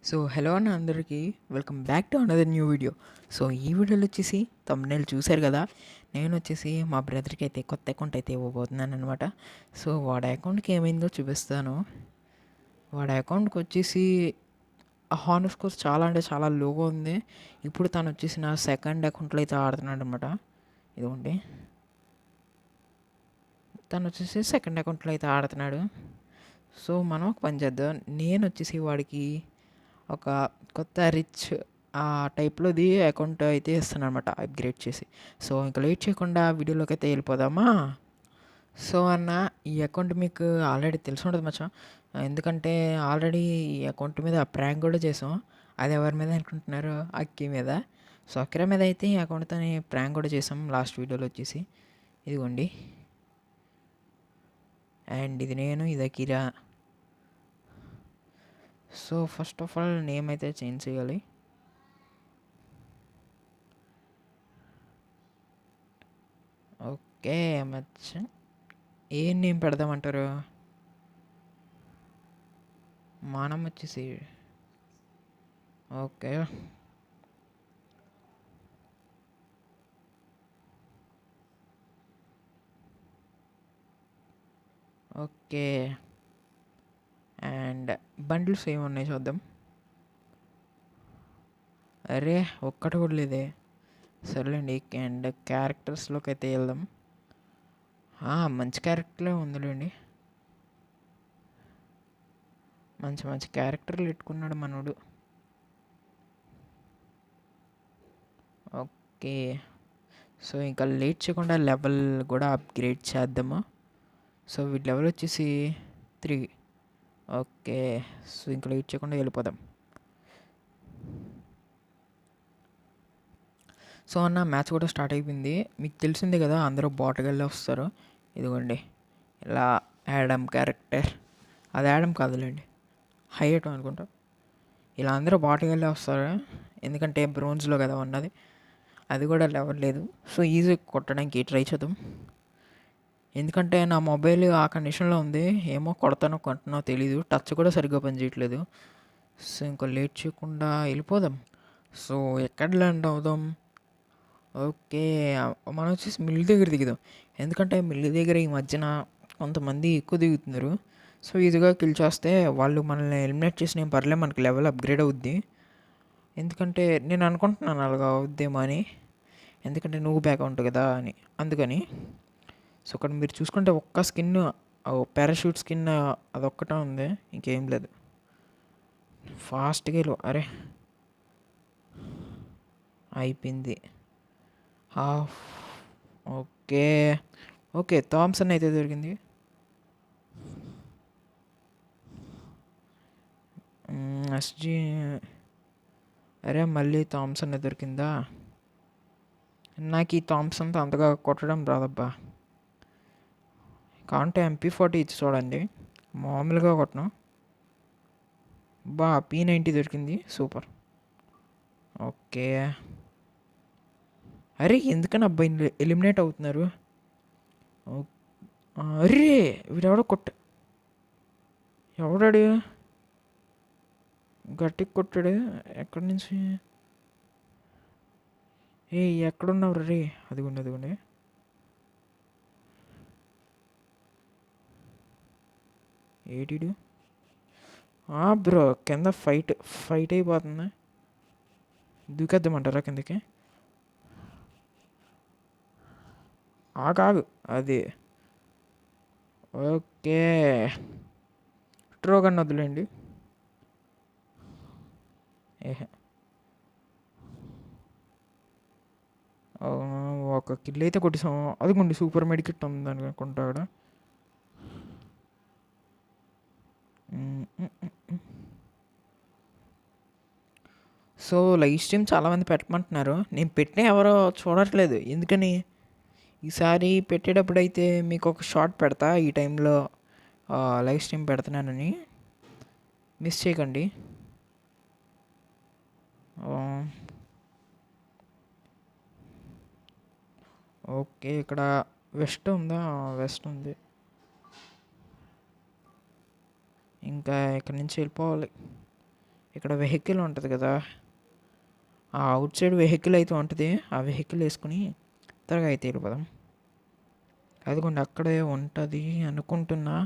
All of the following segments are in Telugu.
సో హలో అన్న అందరికీ welcome back to another new video. So ఈ వీడియోలో వచ్చేసి తమ్మునేల్ చూశారు కదా. నేను వచ్చేసి మా బ్రదర్కి అయితే కొత్త అకౌంట్ అయితే ఇవ్వబోతున్నాను అనమాట. సో వాడి అకౌంట్కి ఏమైందో చూపిస్తాను. వాడి అకౌంట్కి వచ్చేసి హానర్ స్కోర్ చాలా అంటే చాలా లోగా ఉంది. ఇప్పుడు తను వచ్చేసి నా సెకండ్ అకౌంట్లో అయితే ఆడుతున్నాడు అనమాట. ఇదిగోండి, తను వచ్చేసి సెకండ్ అకౌంట్లో అయితే ఆడుతున్నాడు. సో మనం ఒక పని చేద్దాం. నేను వచ్చేసి వాడికి ఒక కొత్త రిచ్ ఆ టైప్లోది అకౌంట్ అయితే ఇస్తాను అనమాట, అప్గ్రేడ్ చేసి. సో ఇంకా లేట్ చేయకుండా వీడియోలోకి అయితే వెళ్ళిపోదామా. సో అన్న, ఈ అకౌంట్ మీకు ఆల్రెడీ తెలిసి ఉంటుంది మచ్చా. ఎందుకంటే ఆల్రెడీ ఈ అకౌంట్ మీద ప్రాంక్ కూడా చేసాం. అది ఎవరి మీద అనుకుంటున్నారు? అక్కి మీద. సో అక్కిరా మీద అయితే ఈ అకౌంట్తో ప్రాంక్ కూడా చేసాం లాస్ట్ వీడియోలో వచ్చేసి. ఇదిగోండి, అండ్ ఇది నేను, ఇది Akira. So first of all name అయితే చేంజ్ చేయాలి. ఓకే మచ్చ, ఏం నేమ్ పెడదామంటారు? మనం వచ్చేసి ఓకే, ఓకే. అండ్ బండిల్స్ ఏమున్నాయి చూద్దాం. అరే ఒక్కటి కూడా లేదే. సర్లేండి, అండ్ క్యారెక్టర్స్లోకి అయితే వెళ్దాం. మంచి క్యారెక్టర్లే ఉందిలేండి. మంచి మంచి క్యారెక్టర్లు పెట్టుకున్నాడు మనోడు. ఓకే, సో ఇంకా లేట్ చేయకుండా లెవెల్ కూడా అప్గ్రేడ్ చేద్దాము. సో వీటి లెవెల్ వచ్చేసి 3. ఓకే, సో ఇంకా లేట్ చేయకుండా వెళ్ళిపోదాం. సో అన్న, మ్యాచ్ కూడా స్టార్ట్ అయిపోయింది. మీకు తెలిసిందే కదా, అందరూ బాటగల్లే వస్తారు. ఇదిగోండి, ఇలా యాడమ్ క్యారెక్టర్, అది యాడమ్ కాదులేండి, హైయట్ అనుకుంటా. ఇలా అందరూ బాటగల్లే వస్తారు, ఎందుకంటే బ్రోన్జ్లో కదా ఉన్నది. అది కూడా లెవెల్ లేదు. సో ఈజీ కొట్టడానికి ట్రై చేద్దాం. ఎందుకంటే నా మొబైల్ ఆ కండిషన్లో ఉంది. ఏమో కొడతానో కొంటున్నానో తెలీదు. టచ్ కూడా సరిగ్గా పనిచేయట్లేదు. సో ఇంకా లేట్ చేయకుండా వెళ్ళిపోదాం. సో ఎక్కడ ల్యాండ్ అవుదాం? ఓకే, మనం వచ్చేసి మిల్ దగ్గర దిగుదాం. ఎందుకంటే మిల్ దగ్గర ఈ మధ్యన కొంతమంది ఎక్కువ దిగుతున్నారు. సో ఈజీగా కిల్ చేస్తే వాళ్ళు మనల్ని ఎలిమినేట్ చేసిన ఏం పర్లేదు, మనకి లెవెల్ అప్గ్రేడ్ అవుద్ది. ఎందుకంటే నేను అనుకుంటున్నాను అలాగా అవుద్దేమో అని, ఎందుకంటే నువ్వు బ్యాక్ ఉంటుంది కదా అని, అందుకని. సో అక్కడ మీరు చూసుకుంటే ఒక్క స్కిన్, పారాషూట్ స్కిన్ అదొక్కటే ఉంది, ఇంకేం లేదు. ఫాస్ట్గా అరే అయిపోయింది. హాఫ్. ఓకే, ఓకే, థామ్సన్ అయితే దొరికింది. ఎస్జీ, అరే మళ్ళీ థామ్సన్ దొరికిందా? నాకు ఈ థామ్సన్తో అంతగా కొట్టడం రాదబ్బా. కాంటే MP40 ఇచ్చి చూడండి, మామూలుగా కొట్టను. P90 దొరికింది, సూపర్. ఓకే, అరే ఎందుకని అబ్బాయి ఎలిమినేట్ అవుతున్నారు? అరే వీడెవడో ఎవడాడు గట్టికి కొట్టాడు? ఎక్కడి నుంచి? ఎక్కడున్నావు రే? అదిగోండి అదిగోండి. ఏటీడు బ్రో, కింద ఫైట్ అయిపోతుంది. దూకేద్దామంటారా కిందకి? కాదు అది. ఓకే, ట్రోగన్ వదిలేండి. ఒక కిల్ అయితే కొట్టేసాం. అదిగోండి సూపర్ మెడికిట్ ఉంది అనుకుంటా అక్కడ. సో లైవ్ స్ట్రీమ్ చాలామంది పెట్టమంటున్నారు, నేను పెట్టిన ఎవరో చూడట్లేదు. ఎందుకని? ఈసారి పెట్టేటప్పుడు అయితే మీకు ఒక షార్ట్ పెడతా, ఈ టైంలో లైవ్ స్ట్రీమ్ పెడుతున్నానని, మిస్ చేయకండి. ఓకే, ఇక్కడ వెస్ట్ ఉందా? వెస్ట్ ఉంది. ఇంకా ఇక్కడి నుంచి వెళ్ళిపోవాలి. ఇక్కడ వెహికల్ ఉంటుంది కదా, ఆ అవుట్ సైడ్ వెహికల్ అయితే ఉంటుంది. ఆ వెహికల్ వేసుకుని త్వరగా అయితే వెళ్ళిపోదాం. అదిగోండి అక్కడే ఉంటుంది అనుకుంటున్నా.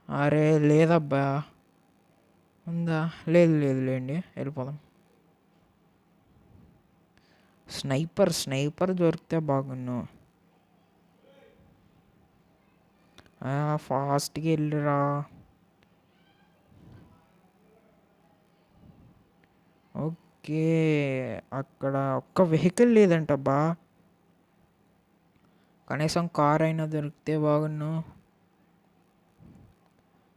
అరే లేదబ్బా, ఉందా? లేదు లేదు లేండి, వెళ్ళిపోదాం. స్నైపర్ దొరికితే బాగున్ను. ఫాస్ట్గా వెళ్ళిరా. ఓకే, అక్కడ ఒక్క వెహికల్ లేదంటబ్బా. కనీసం కార్ అయినా దొరికితే బాగున్ను.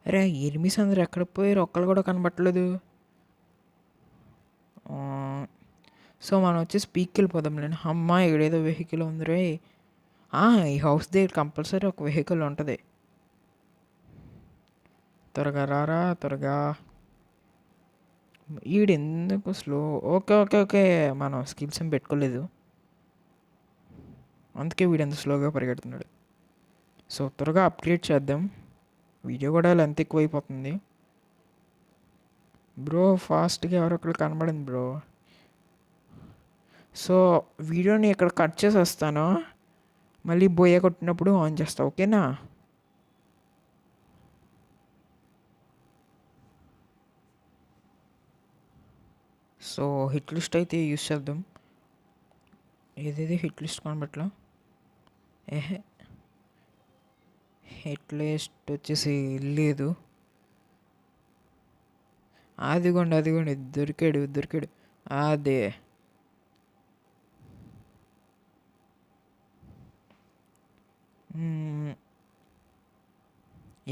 అరే ఎనిమిస్ అందరు ఎక్కడ పోయారు? ఒక్కళ్ళు కూడా కనబట్టలేదు. సో మనం వచ్చేసి పీక్కి వెళ్ళిపోదాంలేండి. అమ్మా ఇక్కడేదో వెహికల్ ఉంది రే. ఈ హౌస్ దగ్గర కంపల్సరీ ఒక వెహికల్ ఉంటుంది. త్వరగా రారా త్వరగా. ఎందుకు స్లో? ఓకే ఓకే ఓకే, మనం స్కిల్స్ ఏం పెట్టుకోలేదు, అందుకే వీడెంత స్లోగా పరిగెడుతున్నాడు. సో త్వరగా అప్గ్రేడ్ చేద్దాం. వీడియో కూడా లెంత్ ఎక్కువ అయిపోతుంది. బ్రో ఫాస్ట్గా ఎవరొకరు కనబడింది బ్రో. సో వీడియోని ఇక్కడ కట్ చేసి వస్తాను, మళ్ళీ బోయ కొట్టినప్పుడు ఆన్ చేస్తా, ఓకేనా? సో హిట్ లిస్ట్ అయితే యూస్ చేద్దాం. ఏదేది హిట్ లిస్ట్ కనబట్లా? ఏహే, హిట్ లిస్ట్ వచ్చేసి లేదు. అదిగోండి దొరికాడు. అదే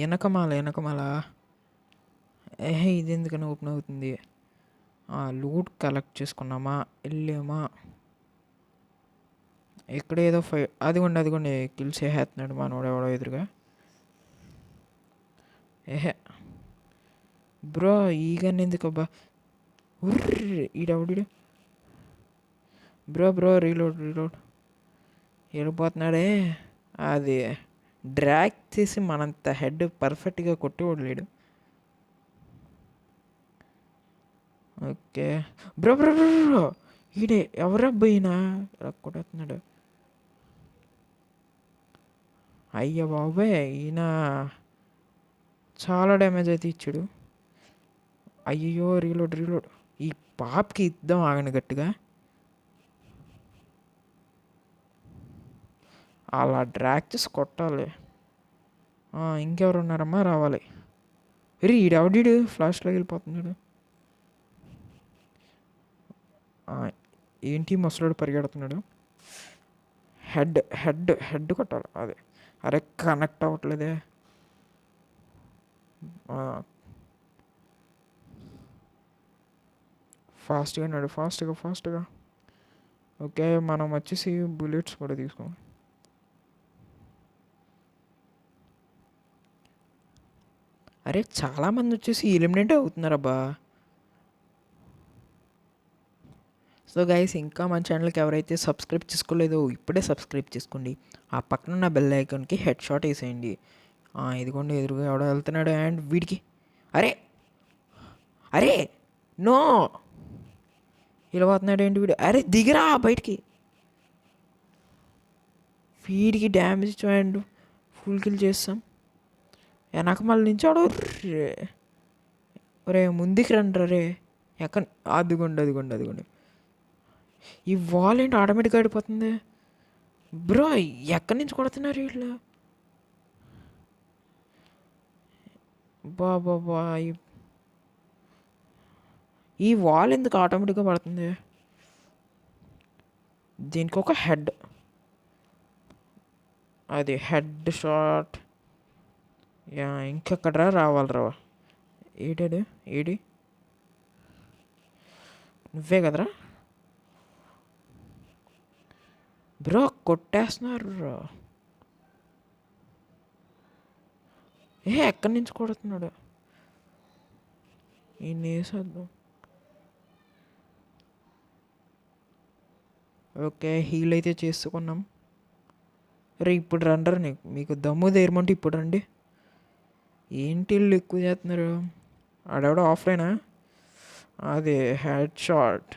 వెనకమాల. ఏహే, ఇది ఎందుకని ఓపెన్ అవుతుంది? లూట్ కలెక్ట్ చేసుకున్నామా, వెళ్ళామా? ఇక్కడ ఏదో అదిగోండి కిల్స్ వేసేస్తున్నాడు మనోడు ఎవడో ఎదురుగా. ఏహే బ్రో, ఈగని ఎందుకబ్బా? ఈడవుడు బ్రో రీలోడ్ వెళ్ళిపోతున్నాడే. అది డ్రాగ్ చేసి మనంత హెడ్ పర్ఫెక్ట్గా కొట్టేవాడు లేడు. ఓకే బ్రో ఈడే ఎవరబ్బోయినా కొట్టేస్తున్నాడు. అయ్య బాబాయ్, ఈయన చాలా డ్యామేజ్ అయితే ఇచ్చాడు. అయ్యో రీలోడ్. ఈ పాప్కి ఇద్దాం, ఆగండి గట్టిగా. అలా డ్రాగ్ చేసి కొట్టాలి. ఇంకెవరు ఉన్నారమ్మా? రావాలి. ఈడెవడీడు ఫ్లాష్లో వెళ్ళిపోతున్నాడు. ఏంటి ముసలోడు పరిగెడుతున్నాడు? హెడ్ కొట్టాలి. అదే, అరే కనెక్ట్ అవ్వట్లేదే. ఫాస్ట్గా నడు, ఫాస్ట్గా. ఓకే, మనం వచ్చేసి బుల్లెట్స్ కూడా తీసుకోం. అరే చాలామంది వచ్చేసి ఎలిమినేట్ అవుతున్నారబ్బా. సో గైస్, ఇంకా మన ఛానల్కి ఎవరైతే సబ్స్క్రైబ్ చేసుకోలేదో ఇప్పుడే సబ్స్క్రైబ్ చేసుకోండి. ఆ పక్కన ఉన్న బెల్ ఐకాన్కి హెడ్ షాట్ వేసేయండి. ఇదిగోండి ఎదురుగా ఎవడో వెళ్తున్నాడు. అండ్ వీడికి అరే నో, ఇలా పోతున్నాడు ఏంటి వీడు? అరే దిగిరా బయటికి. వీడికి డ్యామేజ్ చూడండి, ఫుల్ కిల్ చేస్తాం. వెనక మళ్ళీ నించాడు. రే ముందుకి రండి రే. ఎక్కడ? అదిగోండి. ఈ వాల్ ఏంటి ఆటోమేటిక్గా ఆడిపోతుంది? బ్రో ఎక్కడి నుంచి కొడుతున్నారు వీళ్ళు? బాబా, ఈ వాల్ ఎందుకు ఆటోమేటిక్గా పడుతుంది? దీనికి ఒక హెడ్, అది హెడ్ షాట్. ఇంకెక్కడ రావాలరా? ఏడి నువ్వే కదరా బ్రో? కొట్టేస్తున్నారు. ఎక్కడి నుంచి కొడుతున్నాడు? ఈ నేసేద్దాం. ఓకే, హీల్ అయితే చేసుకున్నాం. రే ఇప్పుడు రండి, మీకు దమ్ము ధైర్యమంటే ఇప్పుడు రండి. ఏంటి వీళ్ళు ఎక్కువ చేస్తున్నారు? ఆడెవడో ఆఫ్లైనా అది హెడ్ షాట్.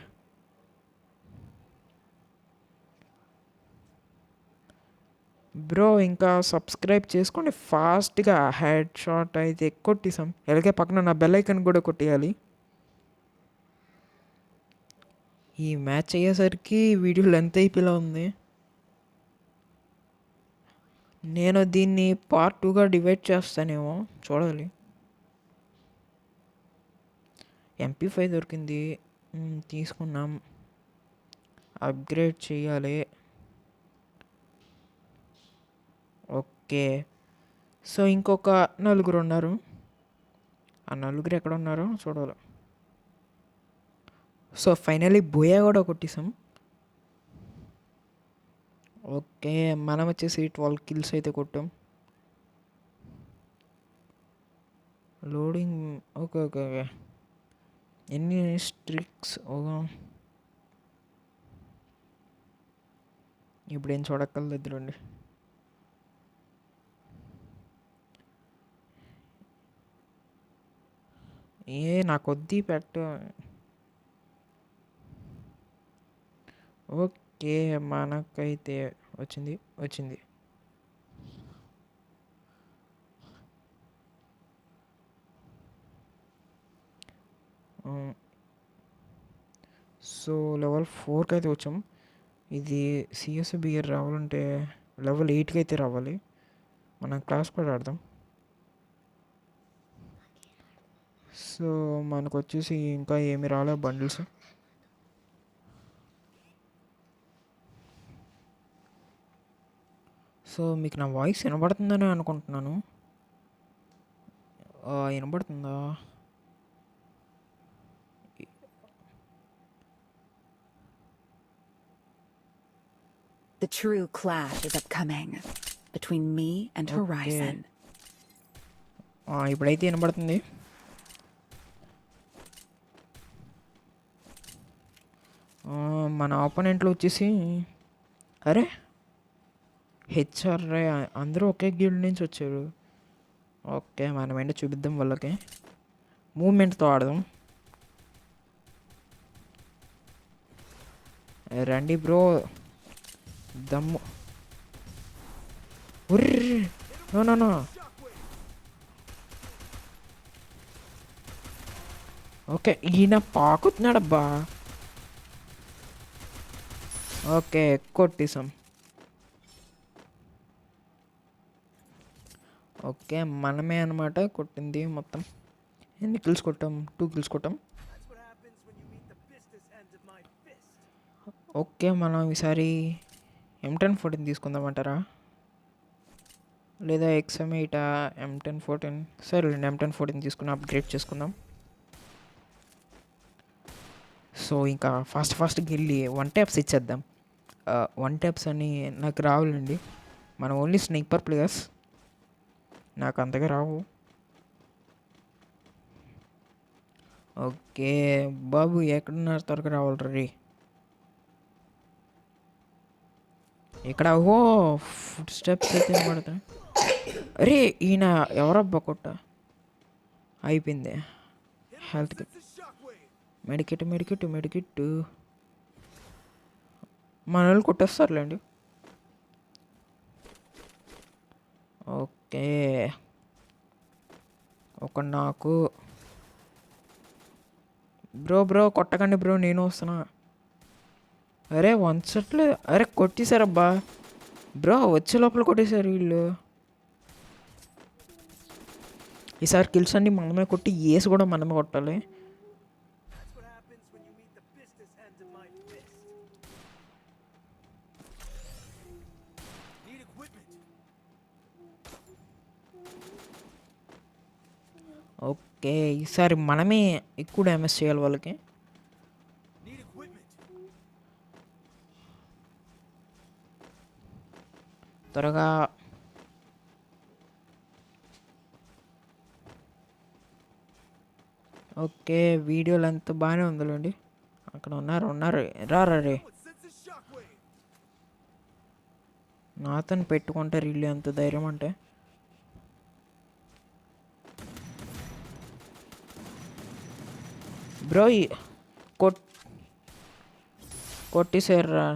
బ్రో ఇంకా సబ్స్క్రైబ్ చేసుకోండి ఫాస్ట్గా. హెడ్ షాట్ అయితే కొట్టేసాం. ఎలాగే పక్కన నా బెల్ ఐకన్ కూడా కొట్టేయాలి. ఈ మ్యాచ్ అయ్యేసరికి వీడియో లెంత్ అయిపోయేలా ఉంది. నేను దీన్ని పార్ట్ 2గా డివైడ్ చేస్తానేమో, చూడాలి. MP5 దొరికింది, తీసుకున్నాం. అప్గ్రేడ్ చేయాలి. ఓకే, సో ఇంకొక నలుగురు ఉన్నారు. ఆ నలుగురు ఎక్కడ ఉన్నారో చూడాలి. సో ఫైనలీ బోయా కూడా కొట్టేసాం. ఓకే, మనం వచ్చేసి 12 కిల్స్ అయితే కొట్టాం. లోడింగ్. ఓకే ఓకే ఓకే, ఎన్ని స్ట్రిక్స్. ఇప్పుడు ఏం చూడక్కర్లేదులేండి. నా కొద్దీ పెట్టు. ఓకే, మనకైతే వచ్చింది. సో లెవెల్ 4కి అయితే వచ్చాం. ఇది CSBR రావాలంటే లెవెల్ 8కి అయితే రావాలి. మనం క్లాస్ కూడా ఆడదాం. సో మనకు వచ్చేసి ఇంకా ఏమి రాలే బండిల్స్. సో మీకు నా వాయిస్ వినబడుతుందని అనుకుంటున్నాను. వినబడుతుందా? The true clash is upcoming between me and Horizon. ఇప్పుడైతే వినబడుతుంది. మన ఆపోనెంట్లో వచ్చేసి అరే HRI అందరూ ఒకే గిల్డ్ నుంచి వచ్చారు. ఓకే, మనం ఏంటో చూపిద్దాం వాళ్ళకి. మూమెంట్తో ఆడదాం. రండి బ్రో, దమ్ము. ఉర్రే, నో. ఓకే, ఈయన పాకుతున్నాడబ్బా. ఓకే, కొట్టేసాం. ఓకే, మనమే అనమాట కొట్టింది మొత్తం. ఎన్ని కిల్స్ కొట్టాం? 2 కిల్స్ కొట్టాం. ఓకే, మనం ఈసారి M1014 తీసుకుందామంటారా, లేదా XM8 M1014? సరే M1014 తీసుకుని అప్గ్రేడ్ చేసుకుందాం. సో ఇంకా ఫాస్ట్కి వెళ్ళి 1 ట్యాప్స్ ఇచ్చేద్దాం. 1 ట్యాప్స్ అని నాకు రావాలండి. మనం ఓన్లీ స్నైపర్ ప్లేయర్స్, నాకు అంతగా రావు. ఓకే బాబు, ఎక్కడున్నారు? త్వరగా రావాలి రీ. ఇక్కడ ఫుడ్ స్టెప్స్ అయితే పడతాయి. అరే ఈయన ఎవరబ్బా కొట్ట? అయిపోయింది. హెల్త్ మెడికెట్. మన వాళ్ళు కొట్టేస్తారులేండి. ఓకే, ఒక నాకు బ్రో కొట్టకండి బ్రో, నేను వస్తున్నా. అరే వంచట్లే. అరే కొట్టేశారబ్బా బ్రో, వచ్చే లోపల కొట్టేశారు వీళ్ళు. ఈసారి కిల్స్ అన్ని మనమే కొట్టి ఏసు కూడా మనమే కొట్టాలి. ఓకే, ఈసారి మనమే ఎక్కువ డ్యామేజ్ చేయాలి వాళ్ళకి. త్వరగా. ఓకే, వీడియో లెంత్ బాగానే ఉందిలేండి. అక్కడ ఉన్నారు రే. నాతోని పెట్టుకుంటారు వీళ్ళు, ఎంత ధైర్యం అంటే. బ్రో కొట్ కొట్టేశారురా.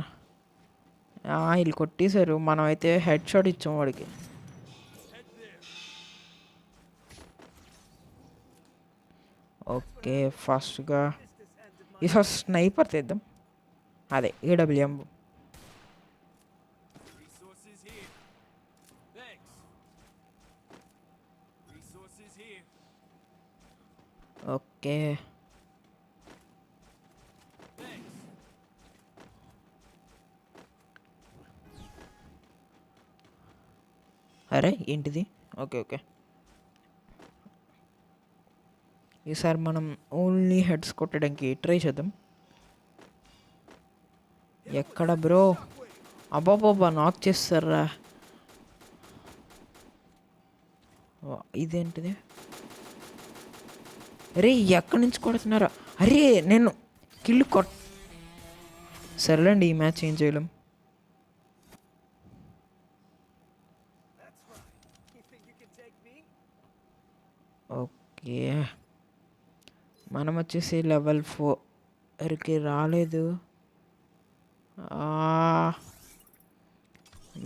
వీళ్ళు కొట్టేశారు, మనం అయితే హెడ్ షాట్ ఇచ్చాం వాడికి. ఓకే ఫాస్ట్గా ఈసారి స్నైపర్ తెద్దాం, అదే AWM. Resources here. Thanks. Resources here. Okay Thanks. అరే ఏంటిది? ఓకే ఓకే, ఈసారి మనం ఓన్లీ హెడ్స్ కొట్టడానికి ట్రై చేద్దాం. ఎక్కడ బ్రో? అబ్బాబాబా నాక్ చేస్తారా? ఇదేంటిది? అరే ఎక్కడి నుంచి కొడుతున్నారా? అరే నేను కిల్లు సరేలేండి, ఈ మ్యాచ్ ఏం చేయలేం. ఓకే మనం వచ్చేసి లెవెల్ 4కి రాలేదు.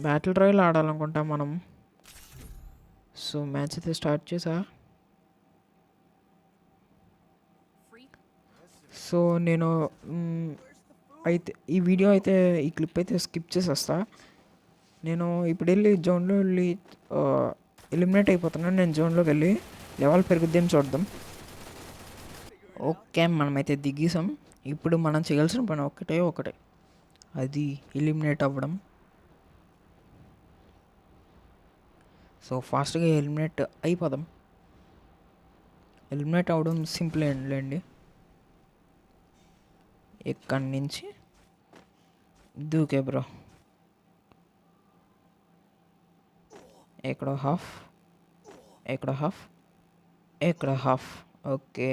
బ్యాటిల్ రాయల్ ఆడాలనుకుంటా మనం. సో మ్యాచ్ అయితే స్టార్ట్ చేసా. సో నేను అయితే ఈ వీడియో అయితే, ఈ క్లిప్ అయితే స్కిప్ చేసేస్తా. నేను ఇప్పుడు వెళ్ళి జోన్లో వెళ్ళి ఎలిమినేట్ అయిపోతున్నాను. నేను జోన్లోకి వెళ్ళి లెవెల్ పెరుగుద్దేం చూద్దాం. ఓకే మనమైతే దిగేసాం. ఇప్పుడు మనం చేయాల్సిన పని ఒకటే, అది ఎలిమినేట్ అవ్వడం. సో ఫాస్ట్గా ఎలిమినేట్ అయిపోదాం. ఎలిమినేట్ అవ్వడం సింపుల్ ఏంటండి, ఇక్కడి నుంచి దూకే బ్రో. ఎక్కడ హాఫ్, ఎక్కడ హాఫ్, ఎక్కడ హాఫ్. ఓకే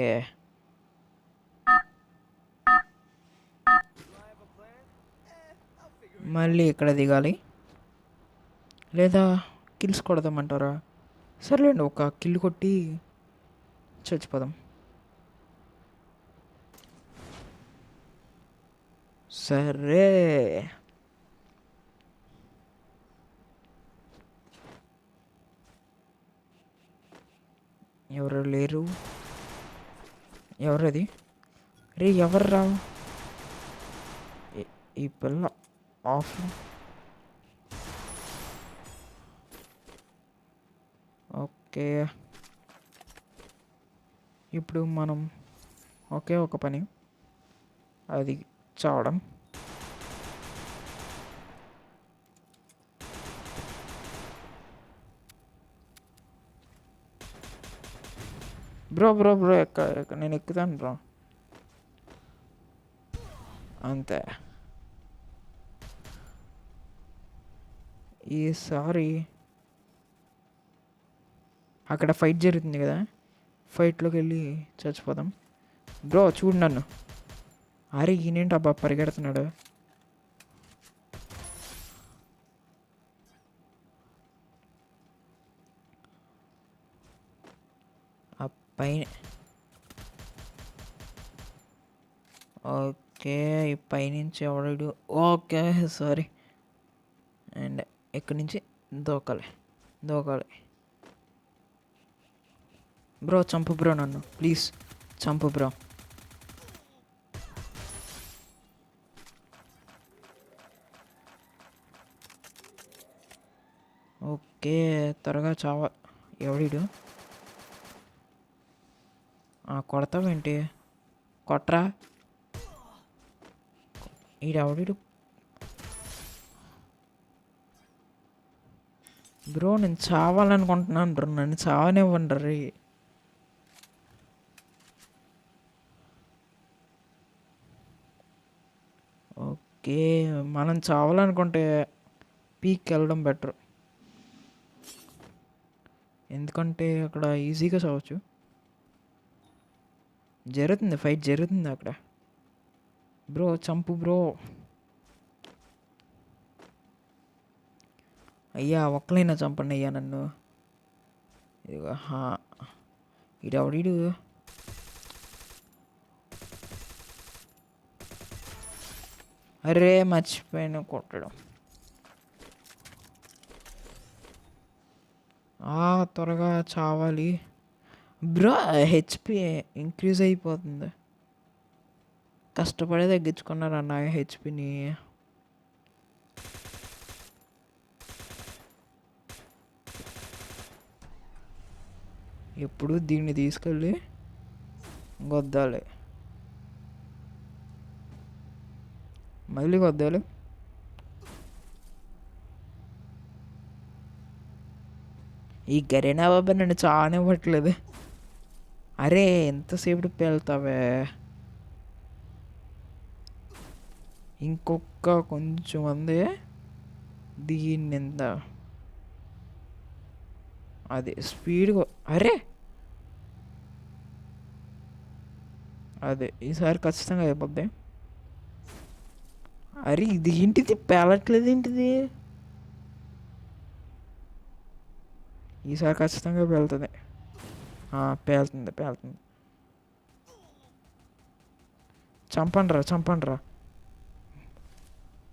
మళ్ళీ ఇక్కడ దిగాలి, లేదా కిల్స్ కొడదామంటారా? సర్లేండి, ఒక కిల్ కొట్టి చచ్చిపోదాం. సరే ఎవరు లేరు, ఎవరది? రే ఎవర్రా? ఈ పిల్ల ఆఫ్. ఓకే ఇప్పుడు మనం ఒకే ఒక పని, అది చావడం. బ్రో బ్రో బ్రో నేను ఎక్కుతాను బ్రో, అంతే. ఈసారి అక్కడ ఫైట్ జరుగుతుంది కదా, ఫైట్లోకి వెళ్ళి చచ్చిపోదాం. బ్రో చూడు నన్ను. అరే ఈయనేంటి అబ్బా పరిగెడుతున్నాడు? ఆ పైన. ఓకే ఈ పైనుంచి ఎవడు? Okay sorry. అండ్ ఇక్కడి నుంచి దూకాలి. బ్రో చంపు బ్రో, నన్ను ప్లీజ్ చంపు బ్రో. ఓకే త్వరగా ఎవడు? కొడతావేంటి? కొట్రా. ఈడెవడు? బ్రో నేను చావాలనుకుంటున్నాను బ్రో, నన్ను చావనివ్వండి. ఓకే మనం చావాలనుకుంటే పీక్కి వెళ్ళడం బెటర్, ఎందుకంటే అక్కడ ఈజీగా చావచ్చు. ఫైట్ జరుగుతుంది అక్కడ. బ్రో చంపు బ్రో. అయ్యా ఒక్కలైనా చంపండి అయ్యా నన్ను. ఇదిగో ఈడెవడీడు? అరే మర్చిపోయాను కొట్టడం. త్వరగా చావాలి బ్రో. హెచ్పి ఇంక్రీజ్ అయిపోతుంది. కష్టపడి తగ్గించుకున్నారు అన్న హెచ్పిని. ఎప్పుడు దీన్ని తీసుకెళ్ళి గొద్దాలి, మళ్ళీ గొద్దాలి. ఈ గరీనా బాబా నన్ను చాలా ఇవ్వట్లేదు. అరే ఎంతసేపు వెళ్తావే. ఇంకొక కొంచెం మంది దీన్ని ఎంత అది స్పీడ్గా. అరే అదే ఈసారి ఖచ్చితంగా అయిపోద్ది. అరే ఇది ఏంటిది పేలట్లేదు ఏంటిది. ఈసారి ఖచ్చితంగా పేలుతుంది. పేలుతుంది పేలుతుంది. చంపండి రా.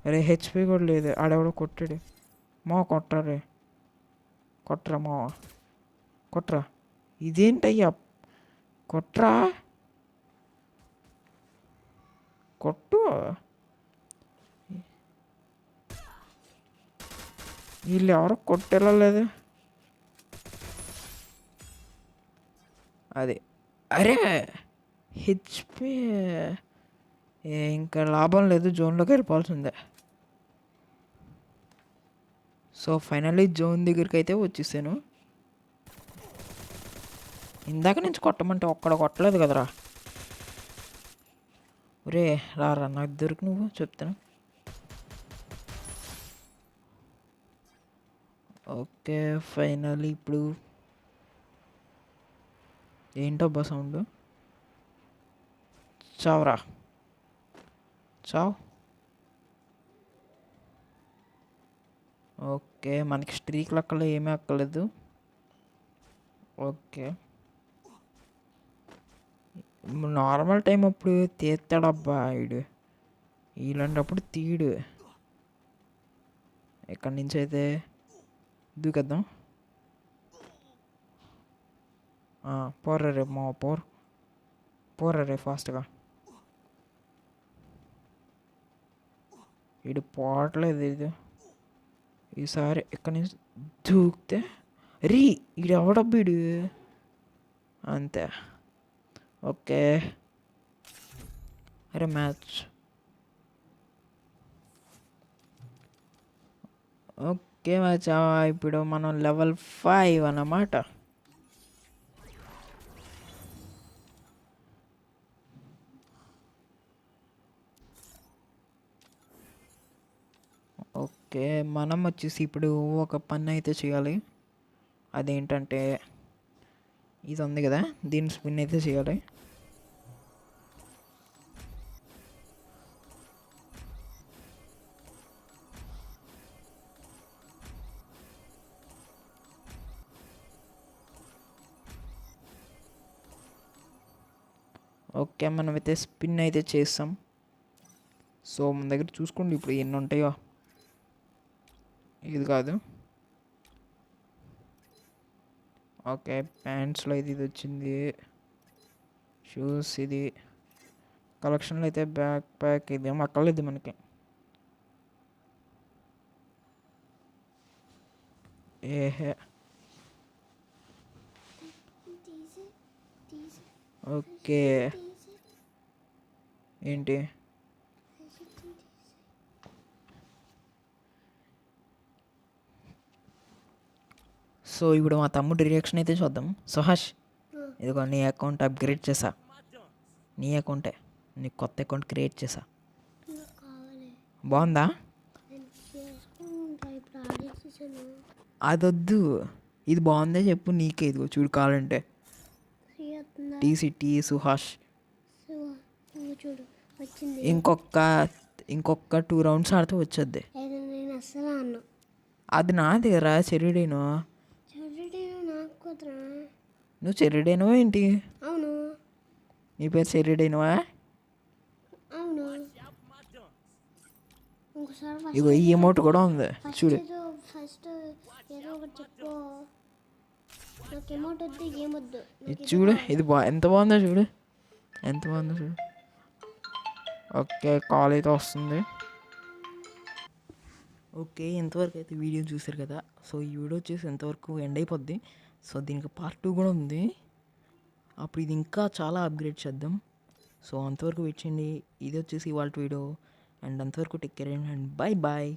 అరే హెచ్పి కూడా లేదు. ఆడెవడో కొట్టాడు. కొట్టరా కొట్రా. ఇదేంటయ్యా కొట్రా కొట్టు. వీళ్ళు ఎవరో కొట్టేలా. అది అరే హెచ్పి ఇంకా లాభం లేదు, జోన్లోకి వెళ్ళిపోవాల్సిందే. సో ఫైనల్లీ జోన్ దగ్గరికి అయితే వచ్చేసాను. ఇందాక నుంచి కొట్టమంటే ఒక్కడ కొట్టలేదు కదరా. ఒరే రారా నాకు దొరికి నువ్వు చెప్తాను. ఓకే ఫైనల్లీ ఇప్పుడు ఏంటబ్బా సౌండ్. చావురా చావు. ఓకే మనకి స్ట్రీక్లు అక్కర్లేదు, ఏమీ అక్కర్లేదు. ఓకే నార్మల్ టైం అప్పుడు తీస్తాడబ్బా వీడు, ఇలాంటప్పుడు తీడు. ఎక్కడి నుంచి అయితే దూకేద్దాం. పోర్రా రే పోర్రా రే ఫాస్ట్గా. వీడు పోవట్లేదు. ఇది ఈసారి ఎక్కడి నుంచి దూకితే రీ వీడు ఎవడబ్బా వీడు. అంతే ఓకే. అరే మ్యాచ్ ఓకే మ్యాచ్. ఇప్పుడు మనం లెవెల్ 5 అన్నమాట. ఓకే మనం వచ్చేసి ఇప్పుడు ఒక పని అయితే చేయాలి. అదేంటంటే ఇది ఉంది కదా, దీన్ని స్పిన్ అయితే చేయాలి. ఓకే మనమైతే స్పిన్ అయితే చేస్తాం. సో మన దగ్గర చూసుకోండి ఇప్పుడు ఎన్ని ఉంటాయో. ఇది కాదు. ఓకే ప్యాంట్స్లో ఇది వచ్చింది, షూస్ ఇది, కలెక్షన్లో అయితే బ్యాక్ ప్యాక్ ఇది ఏమో అక్కర్లేదు మనకి. ఏహే ఓకే ఏంటి సో ఇప్పుడు మా తమ్ముడి రియాక్షన్ అయితే చూద్దాం. సుహాష్ ఇదిగో నీ అకౌంట్ అప్గ్రేడ్ చేసా. నీ అకౌంటే, నీకు కొత్త అకౌంట్ క్రియేట్ చేసా. బాగుందా? అదొద్దు, ఇది బాగుందే చెప్పు. నీకే ఇదిగో చూడు కావాలంటే. టీ సుహాష్. ఇంకొక 2 రౌండ్స్ ఆడితే వచ్చేద్ది. అది నాది రా చెర్రీడేను. నువ్వు చెర్రీడేనో ఏంటి? అవును. నీ పేరు చెర్రీడేనువా? అవును. ఇంకోసారి ఇగో ఈ అమౌంట్ కూడా ఉంది చూడు. ఫస్ట్ ఏదో ఒకటి చెప్పు. నాకు అమౌంట్ వద్దు, ఏమొద్దు. ఇది చూడు, ఇది ఎంత బాగుందో చూడు, ఎంత బాగుందో చూడు. ఓకే, కాల్ అయితే వస్తుంది. ఓకే, ఇంతవరకు అయితే వీడియో చూసారు కదా. సో ఈ వీడియో వచ్చేసి ఎంతవరకు ఎండ్ అయిపోద్ది. సో దీనికి పార్ట్ 2 కూడా ఉంది. అప్పుడు ఇది ఇంకా చాలా అప్గ్రేడ్ చేద్దాం. సో అంతవరకు వెయిట్ చేయండి. ఇది వచ్చేసి ఇవాళ వీడియో. అండ్ అంతవరకు take care and bye bye.